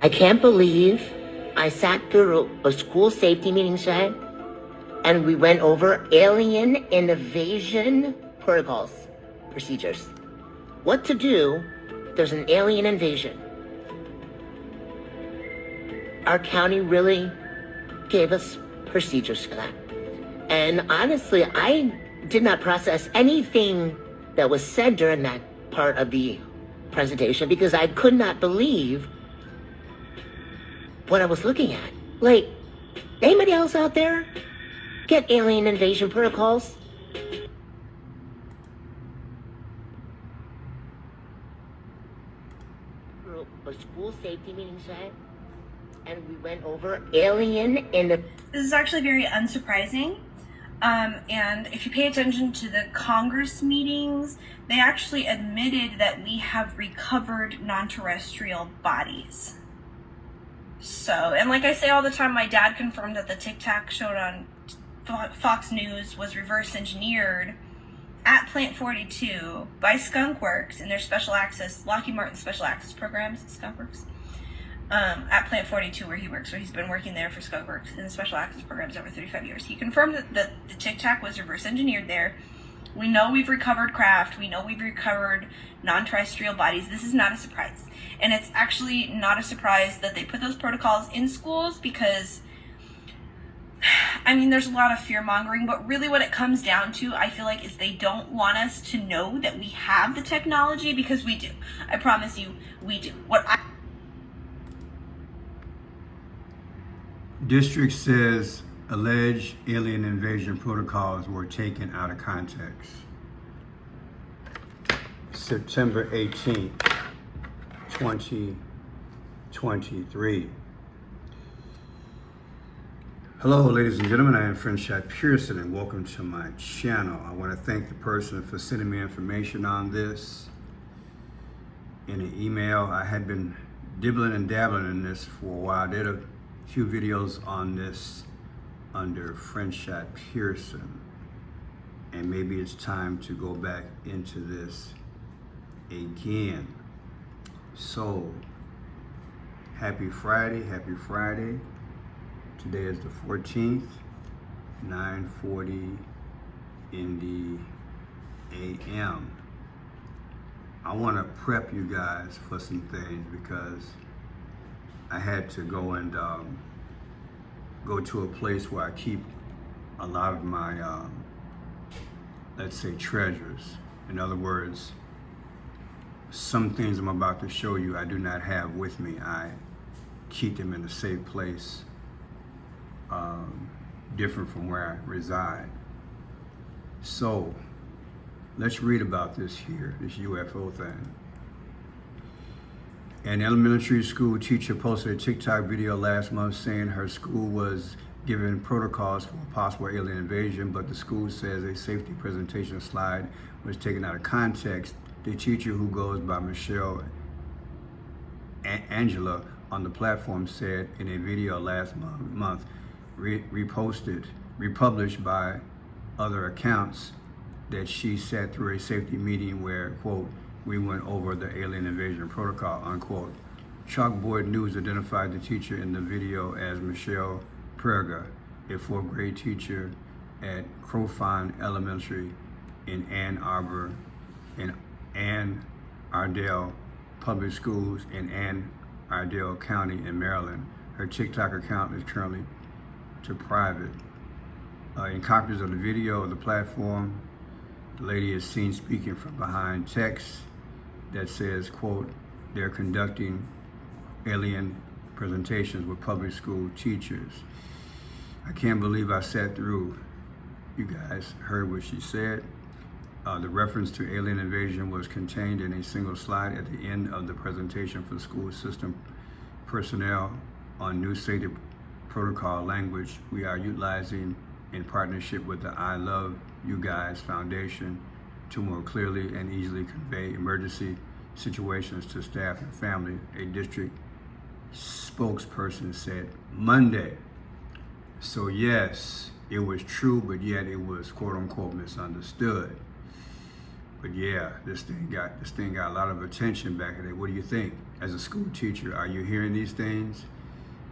I can't believe I sat through a school safety meeting today and we went over alien invasion protocols, procedures. What to do if there's an alien invasion. Our county really gave us procedures for that. And honestly, I did not process anything that was said during that part of the presentation because I could not believe what I was looking at. Like, anybody else out there get alien invasion protocols? A school safety meeting today, and we went over alien in the... This is actually very unsurprising. And if you pay attention to the Congress meetings, they actually admitted that we have recovered non-terrestrial bodies. So, and like I say all the time, my dad confirmed that the Tic Tac showed on Fox News was reverse engineered at Plant 42 by Skunkworks in their special access, Lockheed Martin special access programs, Skunkworks, at Plant 42 where he works, where he's been working there for Skunkworks in the special access programs over 35 years. He confirmed that the Tic Tac was reverse engineered there. We know we've recovered craft. We know we've recovered non-terrestrial bodies. This is not a surprise. And it's actually not a surprise that they put those protocols in schools because, I mean, there's a lot of fear-mongering, but really what it comes down to, I feel like, is they don't want us to know that we have the technology because we do. I promise you, we do. District says alleged alien invasion protocols were taken out of context. September 18th, 2023. Hello, ladies and gentlemen. I am Friendship Pearson, and welcome to my channel. I want to thank the person for sending me information on this in an email. I had been dibbling and dabbling in this for a while. I did a few videos on this under Friendship Pearson, and maybe it's time to go back into this again. So, happy Friday. Today is the 14th, 9:40 in the a.m. I want to prep you guys for some things because I had to go and go to a place where I keep a lot of my, let's say, treasures. In other words, some things I'm about to show you I do not have with me. I keep them in a safe place, different from where I reside. So let's read about this here, this UFO thing. An elementary school teacher posted a TikTok video last month saying her school was given protocols for a possible alien invasion, but the school says a safety presentation slide was taken out of context. The teacher, who goes by Michelle Angela on the platform, said in a video last month republished by other accounts, that she sat through a safety meeting where, quote, we went over the alien invasion protocol, unquote. Chalkboard News identified the teacher in the video as Michelle Prager, a fourth grade teacher at Crofon Elementary in Ann Arbor, in Ann Ardell Public Schools in Ann Ardell County in Maryland. Her TikTok account is currently to private. In copies of the video of the platform, the lady is seen speaking from behind text that says, quote, they're conducting alien presentations with public school teachers. I can't believe I sat through. You guys heard what she said. The reference to alien invasion was contained in a single slide at the end of the presentation for school system personnel on new safety protocol language we are utilizing in partnership with the I Love You Guys Foundation to more clearly and easily convey emergency situations to staff and family, a district spokesperson said Monday. So yes, it was true, but yet it was quote unquote misunderstood. But yeah, this thing got a lot of attention back in the day. What do you think? As a school teacher, are you hearing these things?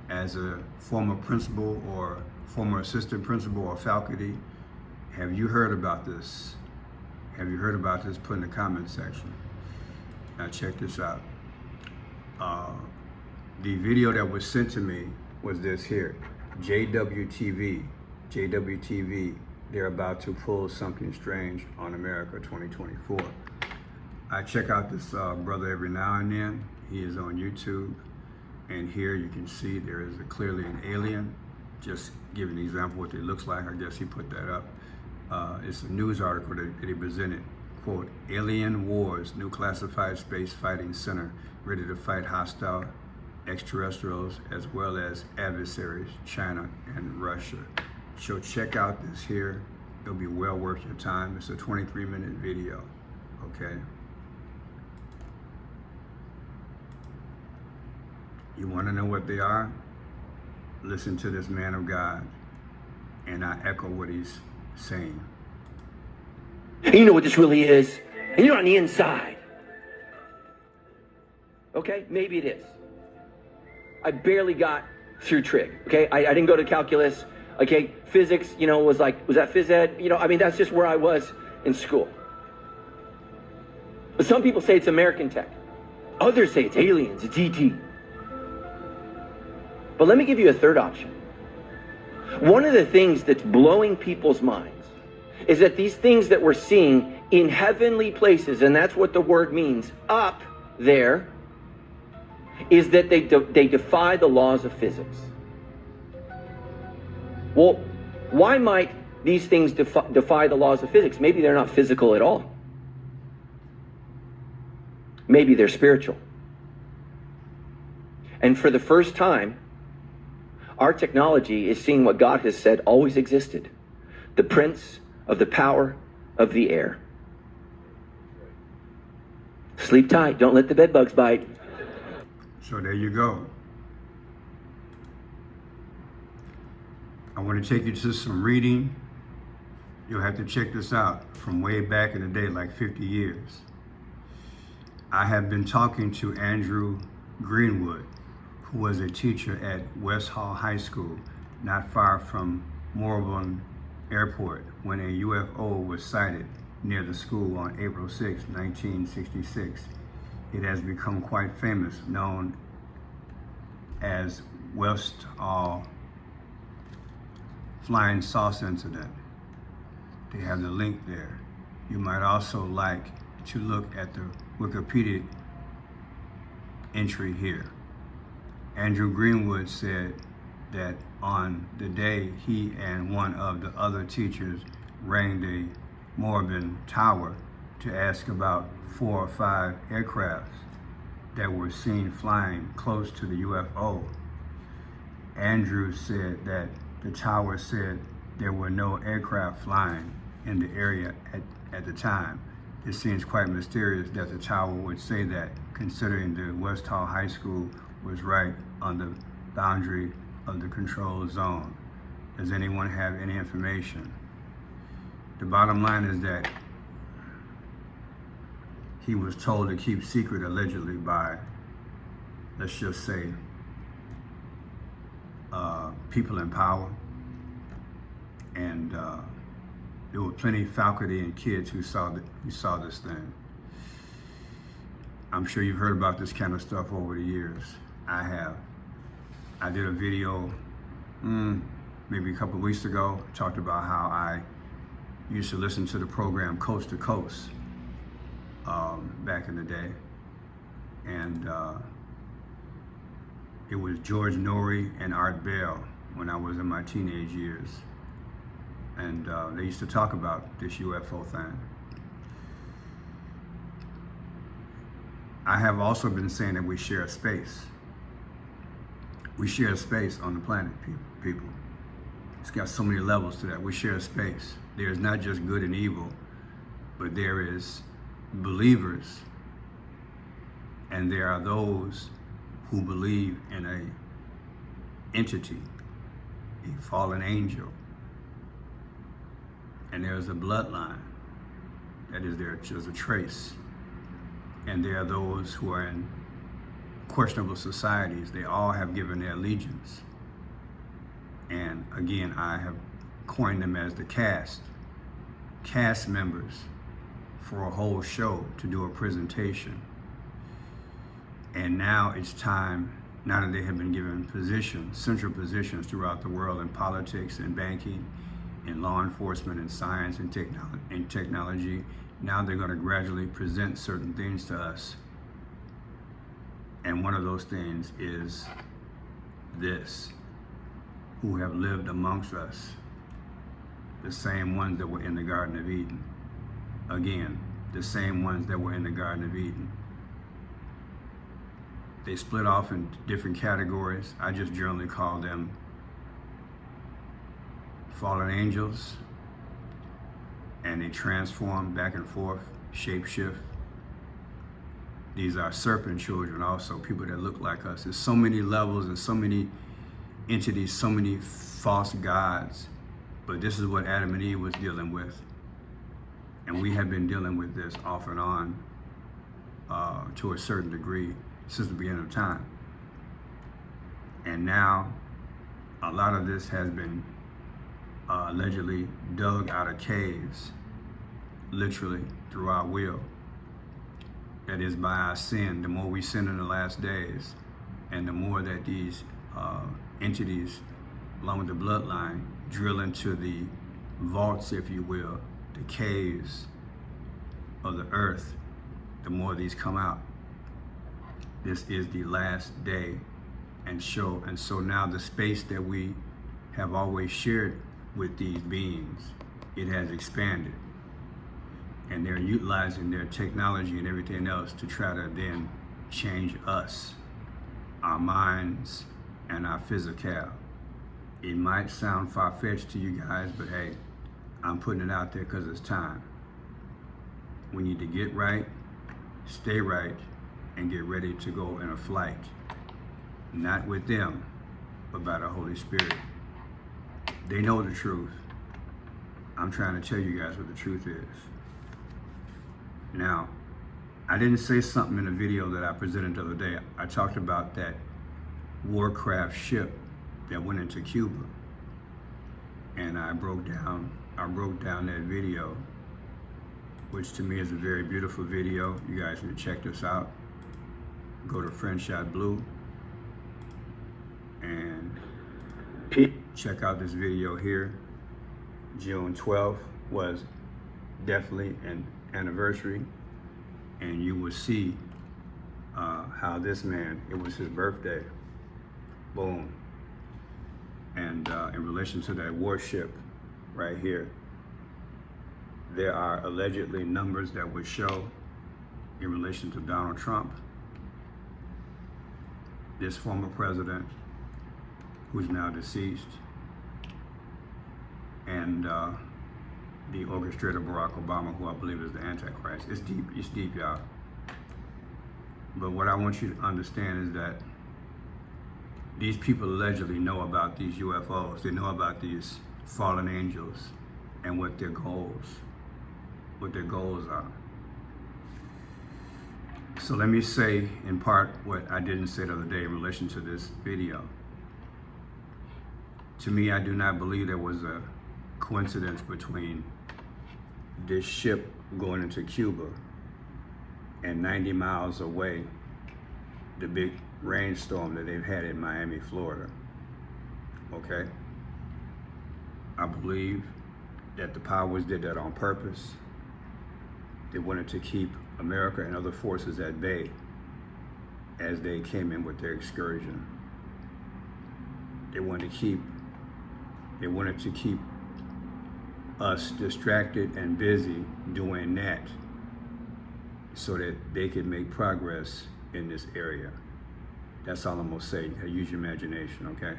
As a former principal or former assistant principal or faculty, have you heard about this? Have you heard about this? Put in the comment section. Now check this out. The video that was sent to me was this here. JWTV, they're about to pull something strange on America 2024. I check out this brother every now and then. He is on YouTube. And here you can see there is clearly an alien. Just giving an example what it looks like. I guess he put that up. It's a news article that he presented. Quote, Alien Wars, new classified space fighting center, ready to fight hostile extraterrestrials as well as adversaries, China and Russia. So check out this here. It'll be well worth your time. It's a 23-minute video, okay? You wanna know what they are? Listen to this man of God, and I echo what he's saying. And you know what this really is? And you're on the inside. Okay, maybe it is. I barely got through trig, okay? I didn't go to calculus, okay? Physics, was that phys ed? I mean, that's just where I was in school. But some people say it's American tech. Others say it's aliens, it's ET. But let me give you a third option. One of the things that's blowing people's minds is that these things that we're seeing in heavenly places, and that's what the word means, up there, is that they defy the laws of physics. Well, why might these things defy the laws of physics? Maybe they're not physical at all. Maybe they're spiritual. And for the first time, our technology is seeing what God has said always existed. The prince of the power of the air. Sleep tight. Don't let the bed bugs bite. So there you go. I want to take you to some reading. You'll have to check this out from way back in the day, like 50 years. I have been talking to Andrew Greenwood, who was a teacher at West Hall High School, not far from Morgan Airport, when a UFO was sighted near the school on April 6, 1966. It has become quite famous, known as West Hall Flying Saucer Incident. They have the link there. You might also like to look at the Wikipedia entry here. Andrew Greenwood said that on the day he and one of the other teachers rang the Morgan Tower to ask about 4 or 5 aircrafts that were seen flying close to the UFO. Andrew said that the tower said there were no aircraft flying in the area at the time. It seems quite mysterious that the tower would say that, considering the West Hall High School was right on the boundary of the control zone. Does anyone have any information? The bottom line is that he was told to keep secret allegedly by, let's just say, people in power. And there were plenty of faculty and kids who saw this thing. I'm sure you've heard about this kind of stuff over the years. I have. I did a video maybe a couple of weeks ago, talked about how I used to listen to the program Coast to Coast back in the day. And it was George Norrie and Art Bell when I was in my teenage years. And they used to talk about this UFO thing. I have also been saying that we share space. We share space on the planet, people. It's got so many levels to that. We share space. There's not just good and evil, but there is believers, and there are those who believe in a entity, a fallen angel, and there's a bloodline. That is, there's a trace. And there are those who are in questionable societies. They all have given their allegiance. And again, I have coined them as the cast members for a whole show to do a presentation. And now it's time, now that they have been given positions, central positions throughout the world in politics and banking, in law enforcement and science and technology, now they're going to gradually present certain things to us. And one of those things is this: who have lived amongst us, the same ones that were in the Garden of Eden. Again, the same ones that were in the Garden of Eden. They split off in different categories. I just generally call them fallen angels, and they transform back and forth, shape-shift. These are serpent children also, people that look like us. There's so many levels and so many entities, so many false gods, but this is what Adam and Eve was dealing with. And we have been dealing with this off and on to a certain degree since the beginning of time. And now a lot of this has been allegedly dug out of caves, literally through our will. That is, by our sin. The more we sin in the last days, and the more that these entities, along with the bloodline, drill into the vaults, if you will, the caves of the earth, the more these come out. This is the last day and so now the space that we have always shared with these beings, it has expanded, and they're utilizing their technology and everything else to try to then change us, our minds and our physical. It might sound far-fetched to you guys, but hey, I'm putting it out there because it's time. We need to get right, stay right, and get ready to go in a flight. Not with them, but by the Holy Spirit. They know the truth. I'm trying to tell you guys what the truth is. Now, I didn't say something in a video that I presented the other day. I talked about that warcraft ship that went into Cuba. And I broke down that video, which to me is a very beautiful video. You guys need to check this out. Go to Friendshot Blue and check out this video here. June 12th was definitely an anniversary, and you will see how this man, it was his birthday, boom. And in relation to that warship right here, there are allegedly numbers that would show in relation to Donald Trump, this former president who's now deceased, and the orchestrator Barack Obama, who I believe is the Antichrist. It's deep, y'all. But what I want you to understand is that these people allegedly know about these UFOs. They know about these fallen angels and what their goals are. So let me say in part what I didn't say the other day in relation to this video. To me, I do not believe there was a coincidence between this ship going into Cuba and 90 miles away, the big rainstorm that they've had in Miami, Florida. Okay? I believe that the powers did that on purpose. They wanted to keep America and other forces at bay as they came in with their excursion. They wanted to keep us distracted and busy doing that so that they could make progress in this area. That's all I'm gonna say. You gotta use your imagination, okay?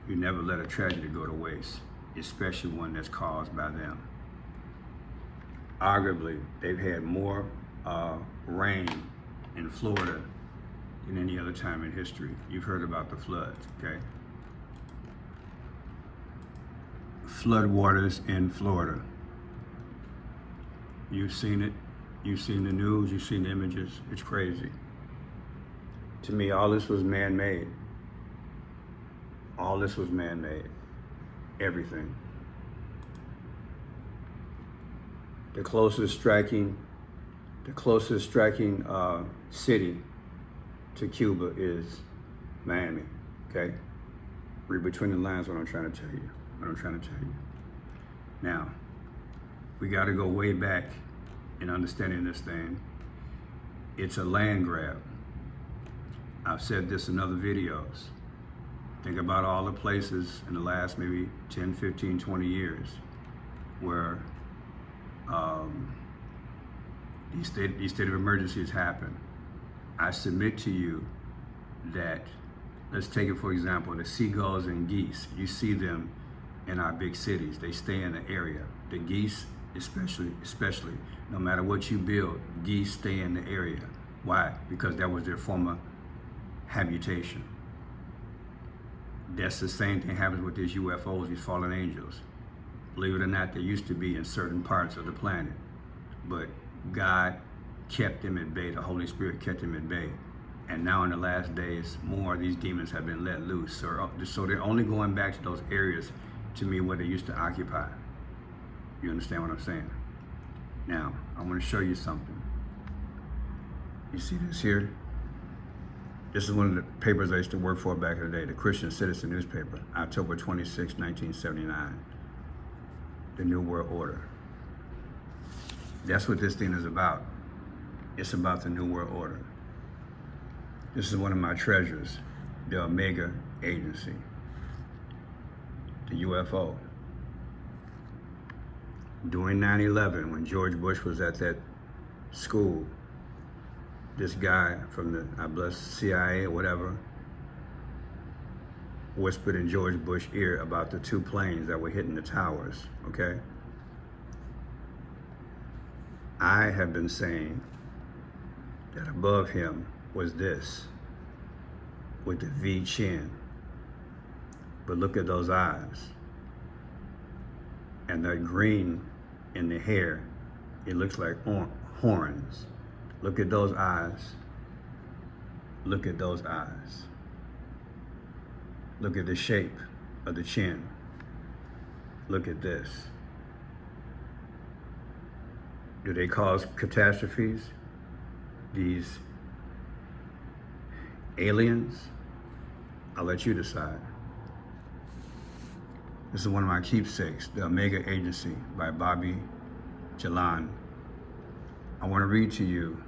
You never let a tragedy go to waste, especially one that's caused by them. Arguably, they've had more rain in Florida than any other time in history. You've heard about the floods, okay? Flood waters in Florida. You've seen it. You've seen the news. You've seen the images. It's crazy. To me, all this was man-made. All this was man-made. Everything. The closest striking city to Cuba is Miami. Okay? Read between the lines what I'm trying to tell you. Now, we got to go way back in understanding this thing. It's a land grab. I've said this in other videos. Think about all the places in the last maybe 10, 15, 20 years where these state of emergencies happen. I submit to you that, let's take it for example, the seagulls and geese. You see them in our big cities. They stay in the area. The geese, especially, no matter what you build, geese stay in the area. Why? Because that was their former habitation. That's the same thing happens with these UFOs, these fallen angels. Believe it or not, they used to be in certain parts of the planet, but God kept them at bay. The Holy Spirit kept them at bay. And now in the last days, more of these demons have been let loose. So they're only going back to those areas, to me, where they used to occupy. You understand what I'm saying? Now, I want to show you something. You see this here? This is one of the papers I used to work for back in the day, the Christian Citizen newspaper, October 26, 1979. The New World Order. That's what this thing is about. It's about the New World Order. This is one of my treasures, the Omega Agency, the UFO. During 9/11, when George Bush was at that school, this guy from the, I bless, CIA or whatever, whispered in George Bush's ear about the two planes that were hitting the towers, okay? I have been saying that above him was this, with the V chin. But look at those eyes. And that green in the hair, it looks like horns. Look at those eyes. Look at those eyes. Look at the shape of the chin. Look at this. Do they cause catastrophes? These aliens? I'll let you decide. This is one of my keepsakes, the Omega Agency by Bobby Jalan. I want to read to you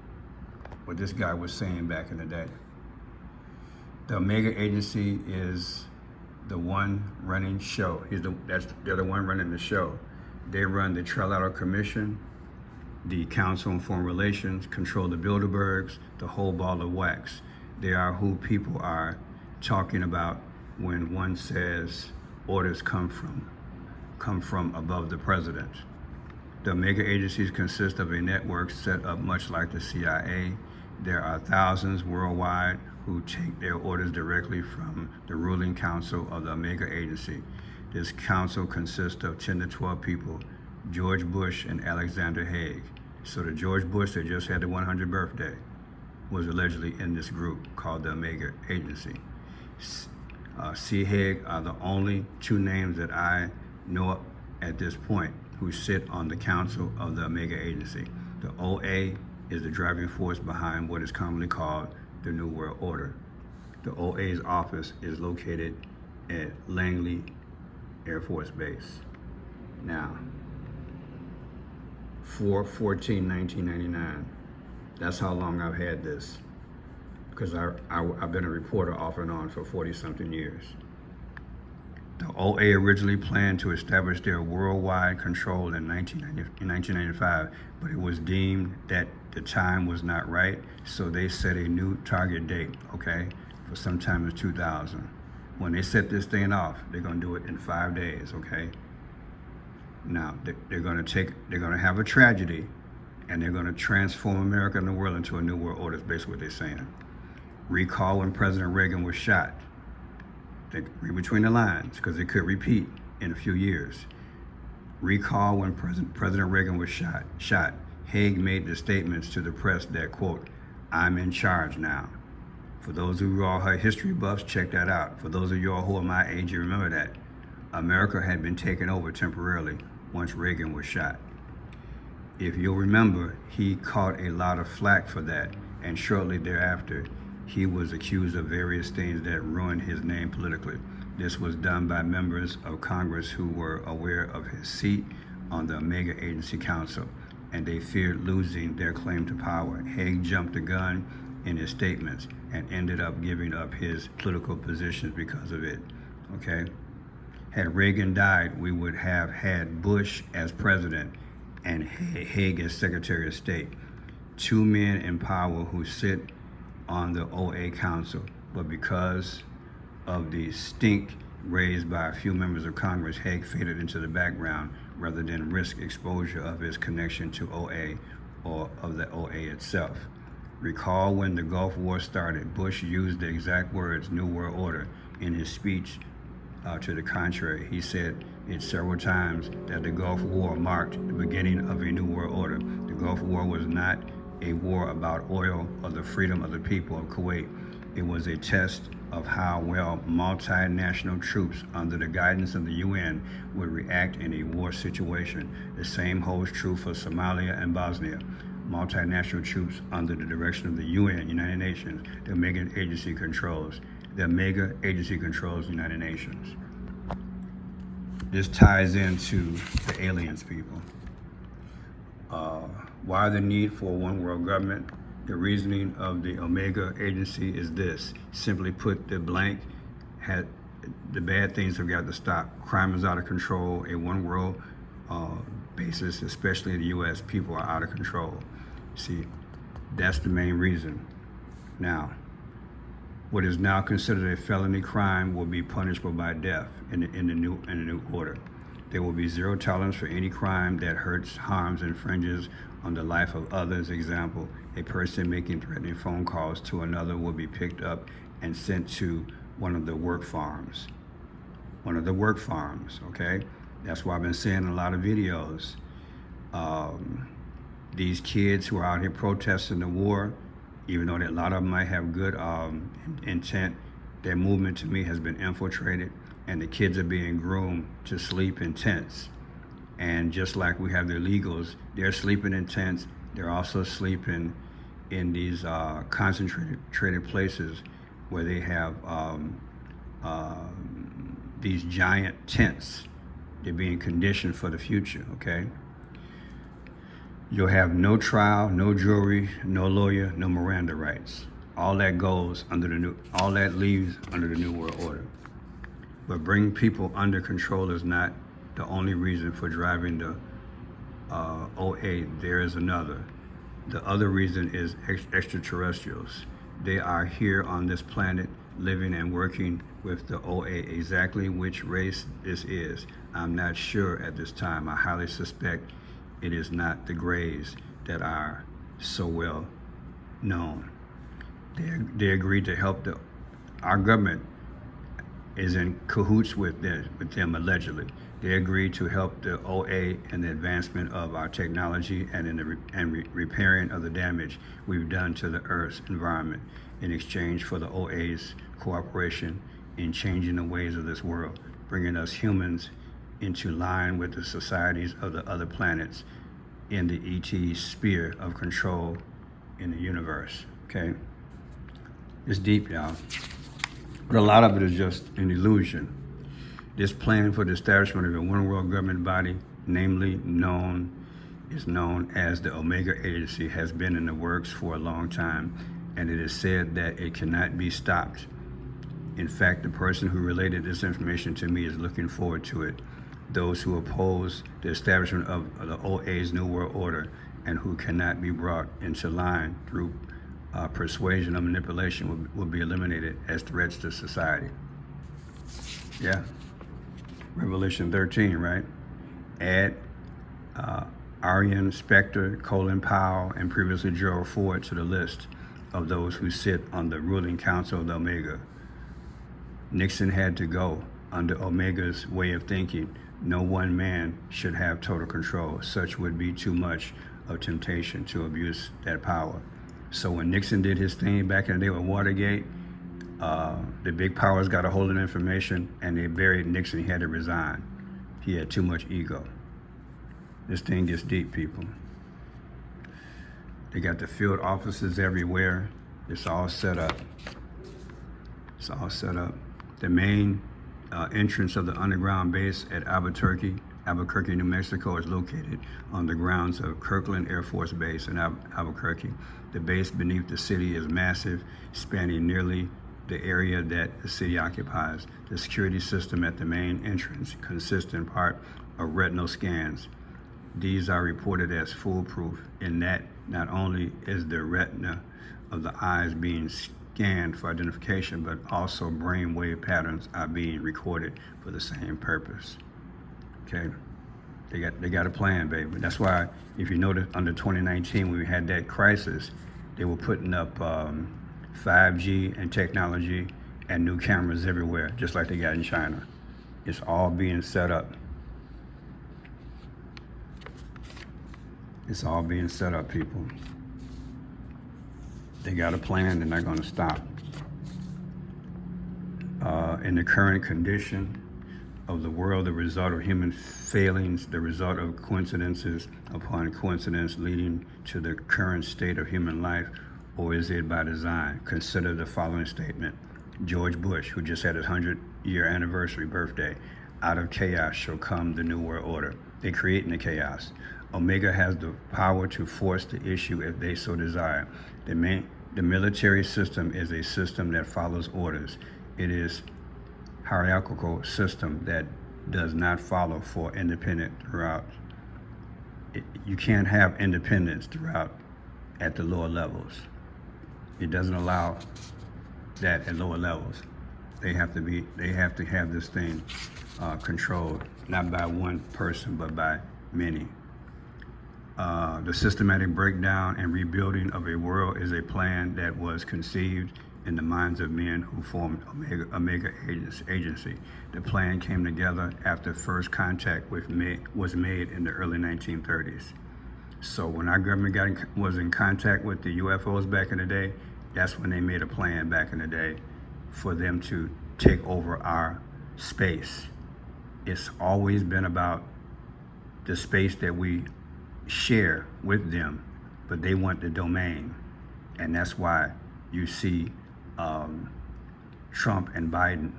what this guy was saying back in the day. The Omega Agency is the one running show. They're the one running the show. They run the Trilateral Commission, the Council on Foreign Relations, control the Bilderbergs, the whole ball of wax. They are who people are talking about when one says orders come from above the president. The Omega Agencies consist of a network set up much like the CIA. There are thousands worldwide who take their orders directly from the ruling council of the Omega Agency. This council consists of 10 to 12 people, George Bush and Alexander Haig. So the George Bush that just had the 100th birthday was allegedly in this group called the Omega Agency. C. Haig are the only two names that I know at this point who sit on the council of the Omega Agency. The OA is the driving force behind what is commonly called the New World Order. The OA's office is located at Langley Air Force Base. Now, 4/14/1999, that's how long I've had this, because I've been a reporter off and on for 40-something years. The OA originally planned to establish their worldwide control in 1995, but it was deemed that the time was not right, so they set a new target date, okay, for sometime in 2000. When they set this thing off, they're gonna do it in 5 days, okay? Now, they're gonna have a tragedy, and they're gonna transform America and the world into a new world order, is basically what they're saying. Recall when President Reagan was shot. Read between the lines, because it could repeat in a few years. Recall when President Reagan was shot. Haig made the statements to the press that, quote, I'm in charge now. For those of you all who are history buffs, check that out. For those of you all who are my age, you remember that. America had been taken over temporarily once Reagan was shot. If you'll remember, he caught a lot of flack for that, and shortly thereafter, he was accused of various things that ruined his name politically. This was done by members of Congress who were aware of his seat on the Omega Agency Council, and they feared losing their claim to power. Haig jumped the gun in his statements and ended up giving up his political positions because of it, okay? Had Reagan died, we would have had Bush as president and Haig as Secretary of State. Two men in power who sit on the OA Council, but because of the stink raised by a few members of Congress, Haig faded into the background rather than risk exposure of his connection to OA or of the OA itself. Recall when the Gulf War started, Bush used the exact words New World Order in his speech. To the contrary, he said it several times that the Gulf War marked the beginning of a new world order. The Gulf War was not a war about oil or the freedom of the people of Kuwait. It was a test of how well multinational troops under the guidance of the UN would react in a war situation. The same holds true for Somalia and Bosnia. Multinational troops under the direction of the UN, United Nations, the Omega Agency controls. The Omega Agency controls the United Nations. This ties into the aliens, people. Why the need for a one world government? The reasoning of the Omega Agency is this. Simply put, the bad things have got to stop. Crime is out of control. A one world basis, especially in the US, people are out of control. See, that's the main reason. Now, what is now considered a felony crime will be punishable by death in the new order. There will be zero tolerance for any crime that hurts, harms, infringes on the life of others. Example, a person making threatening phone calls to another will be picked up and sent to one of the work farms. Okay? That's why I've been saying in a lot of videos. These kids who are out here protesting the war, even though that a lot of them might have good intent, their movement to me has been infiltrated, and the kids are being groomed to sleep in tents. And just like we have the illegals, they're sleeping in tents. They're also sleeping in these concentrated places where they have these giant tents. They're being conditioned for the future, okay? You'll have no trial, no jury, no lawyer, no Miranda rights. All that leaves under the New World Order. But bringing people under control is not the only reason for driving the OA. There is another. The other reason is extraterrestrials. They are here on this planet, living and working with the OA. Exactly which race this is, I'm not sure at this time. I highly suspect it is not the Greys that are so well known. They agreed to help our government is in cahoots with them allegedly. They agreed to help the OA in the advancement of our technology and in the repairing of the damage we've done to the Earth's environment in exchange for the OA's cooperation in changing the ways of this world, bringing us humans into line with the societies of the other planets in the ET sphere of control in the universe, okay? It's deep, y'all. But a lot of it is just an illusion. This plan for the establishment of a one world government body, namely known as the Omega Agency, has been in the works for a long time, and it is said that it cannot be stopped. In fact, the person who related this information to me is looking forward to it. Those who oppose the establishment of the OA's New World Order and who cannot be brought into line through persuasion or manipulation will be eliminated as threats to society. Yeah. Revelation 13, right? Add Arian, Specter, Colin Powell, and previously Gerald Ford to the list of those who sit on the ruling council of the Omega. Nixon had to go under Omega's way of thinking. No one man should have total control. Such would be too much of temptation to abuse that power. So when Nixon did his thing back in the day with Watergate, the big powers got a hold of the information and they buried Nixon. He had to resign. He had too much ego. This thing gets deep, people. They got the field offices everywhere. It's all set up. It's all set up. The main entrance of the underground base at Albuquerque, New Mexico, is located on the grounds of Kirkland Air Force Base in Albuquerque. The base beneath the city is massive, spanning nearly the area that the city occupies. The security system at the main entrance consists in part of retinal scans. These are reported as foolproof in that not only is the retina of the eyes being scanned for identification, but also brainwave patterns are being recorded for the same purpose. Okay, they got a plan, baby. That's why, if you notice, under 2019 when we had that crisis, they were putting up 5G and technology and new cameras everywhere, just like they got in China. It's all being set up. It's all being set up, people. They got a plan, they're not gonna stop. In the current condition of the world, the result of human failings, the result of coincidences upon coincidence leading to the current state of human life, or is it by design? Consider the following statement. George Bush, who just had his 100-year anniversary birthday, out of chaos shall come the new world order. They're creating the chaos. Omega has the power to force the issue if they so desire. The military system is a system that follows orders. It is hierarchical system that does not follow for independent throughout. You can't have independence throughout at the lower levels. It doesn't allow that at lower levels. They have to have this thing controlled, not by one person, but by many. The systematic breakdown and rebuilding of a world is a plan that was conceived in the minds of men who formed Omega Agency. The plan came together after first contact was made in the early 1930s. So when our government was in contact with the UFOs back in the day, that's when they made a plan back in the day for them to take over our space. It's always been about the space that we share with them, but they want the domain. And that's why you see Trump and Biden.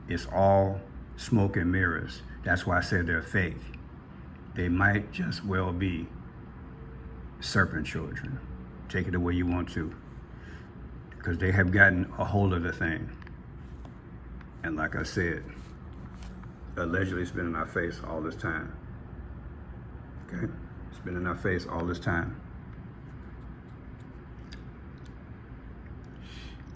It's all smoke and mirrors. That's why I said they're fake. They might just well be serpent children. Take it the way you want to, because they have gotten a hold of the thing. And like I said, allegedly it's been in our face all this time. Okay? It's been in our face all this time.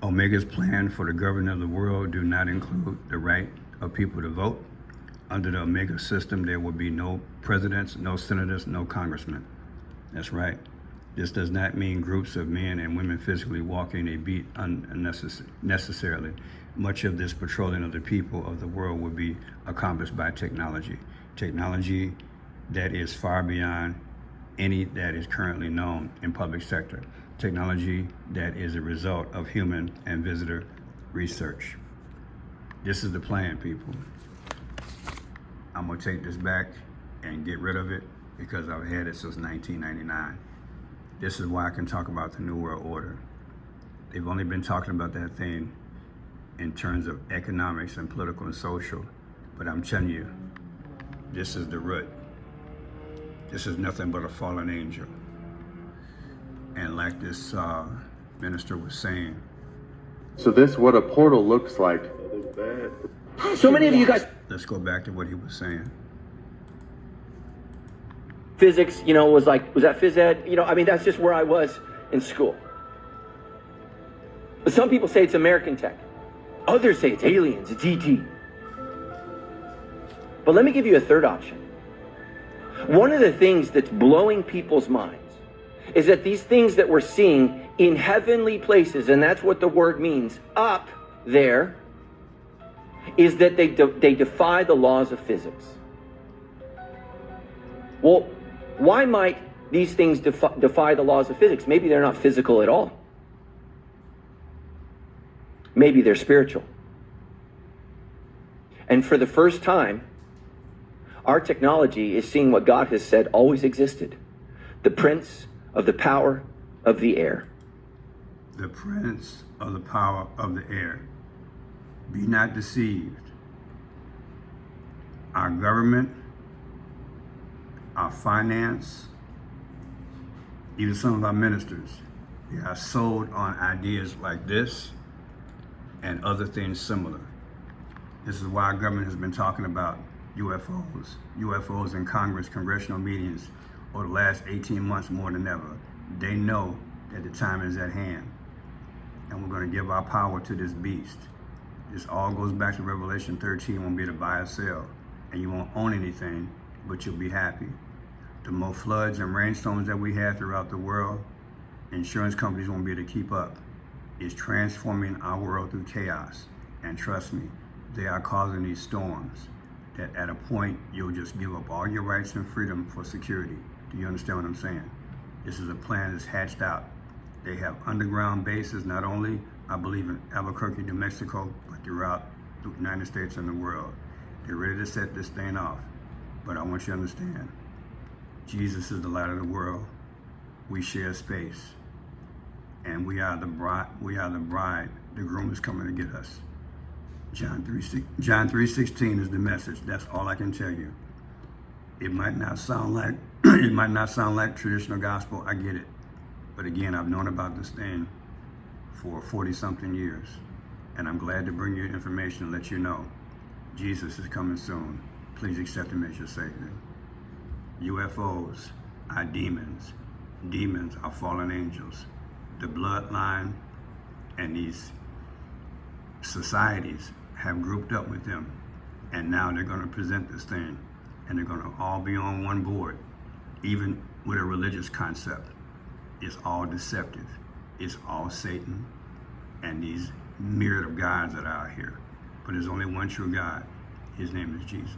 Omega's plan for the government of the world do not include the right of people to vote. Under the Omega system, there will be no presidents, no senators, no congressmen. That's right. This does not mean groups of men and women physically walking a beat unnecessarily. Much of this patrolling of the people of the world will be accomplished by technology. Technology that is far beyond any that is currently known in public sector. Technology that is a result of human and visitor research. This is the plan, people. I'm gonna take this back and get rid of it because I've had it since 1999. This is why I can talk about the New World Order. They've only been talking about that thing in terms of economics and political and social, but I'm telling you, this is the root. This is nothing but a fallen angel. And like this minister was saying. So this what a portal looks like. So many of you guys. Let's go back to what he was saying. Physics, was that phys ed? That's just where I was in school. But some people say it's American tech. Others say it's aliens, it's ET. But let me give you a third option. One of the things that's blowing people's minds is that these things that we're seeing in heavenly places, and that's what the word means, up there, is that they defy the laws of physics. Well, why might these things defy the laws of physics. Maybe they're not physical at all. Maybe they're spiritual. And for the first time, our technology is seeing what God has said always existed. The prince of the power of the air. The prince of the power of the air. Be not deceived. Our government, our finance, even some of our ministers, they are sold on ideas like this and other things similar. This is why our government has been talking about UFOs in Congress, congressional meetings over the last 18 months more than ever. They know that the time is at hand, and we're going to give our power to this beast. This all goes back to Revelation 13. You won't be able to buy or sell, and you won't own anything, but you'll be happy. The more floods and rainstorms that we have throughout the world, insurance companies won't be able to keep up. It's transforming our world through chaos. And trust me, they are causing these storms that at a point you'll just give up all your rights and freedom for security. Do you understand what I'm saying? This is a plan that's hatched out. They have underground bases, not only, I believe, in Albuquerque, New Mexico, but throughout the United States and the world. They're ready to set this thing off. But I want you to understand, Jesus is the light of the world. We share space. And we are the bride. The groom is coming to get us. John 3:16 is the message. That's all I can tell you. It might not sound like traditional gospel. I get it. But again, I've known about this thing for 40-something years. And I'm glad to bring you information and let you know Jesus is coming soon. Please accept him as your Savior. UFOs are demons. Demons are fallen angels. The bloodline and these societies have grouped up with them, and now they're going to present this thing, and they're going to all be on one board, even with a religious concept. It's all deceptive. It's all Satan and these myriad of gods that are out here. But there's only one true God. His name is Jesus.